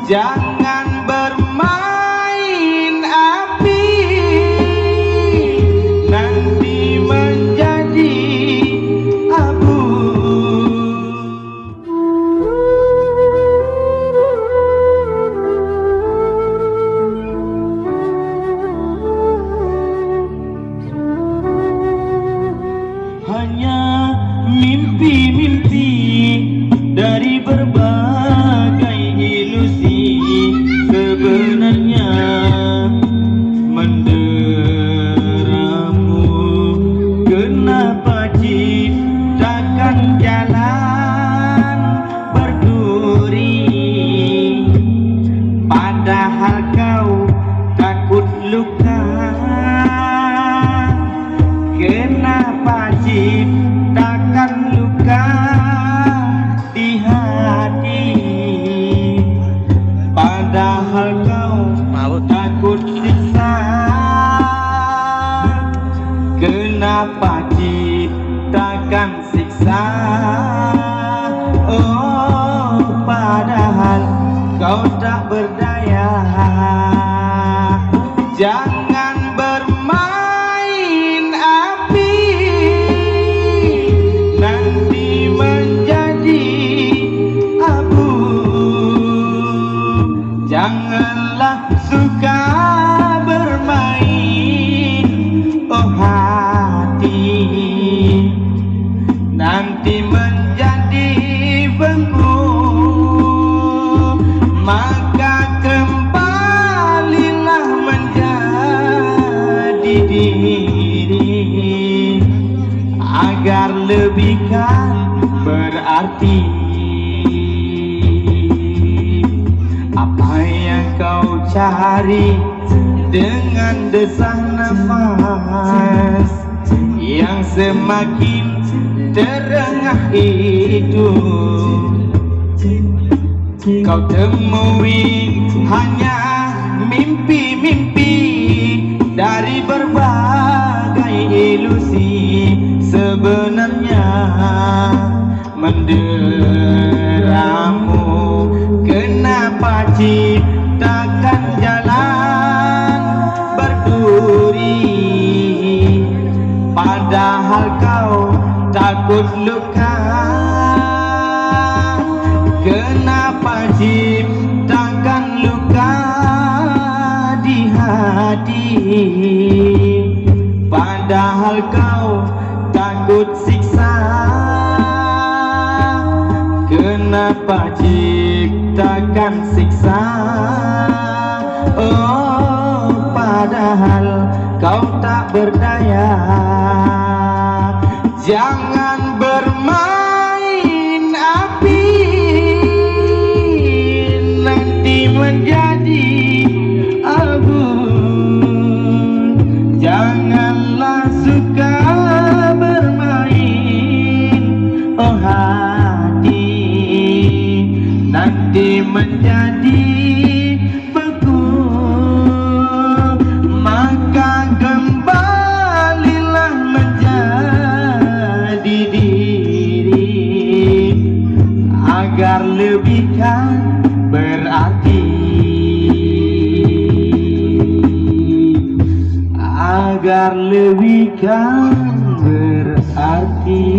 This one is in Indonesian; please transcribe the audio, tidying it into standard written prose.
Jangan bermain api, nanti menjadi abu. Hanya mimpi-mimpi dari berbagai ilusi, sebenarnya menderamu. Kenapa ciptakan jalan berduri, padahal kau takut luka? Kenapa ciptakan luka di hati, padahal kau takut siksa? Kenapa ciptakan siksa? Oh, padahal kau tak berdaya. Jangan bermain api, nanti menjadi abu. Janganlah suka bermain, oh hati, nanti menjadi bengku. Maka kembalilah menjadi diri, agar lebih kan berarti. Apa yang kau cari dengan desah nafas yang semakin terengah itu, kau temui hanya mimpi-mimpi dari berbagai ilusi, sebenarnya menderamu. Kenapa ciptakan jalan berduri, padahal kau takut luka? Kenapa ciptakan luka di hati, padahal kau takut siksa? Kenapa ciptakan siksa? Oh, padahal kau tak berdaya. Jangan bermain api, nanti menjadi abu. Janganlah suka bermain, oh hati, nanti menjadi beku. Maka kembalilah menjadi diri, agar lebih kan berarti, agar lebih kan berarti.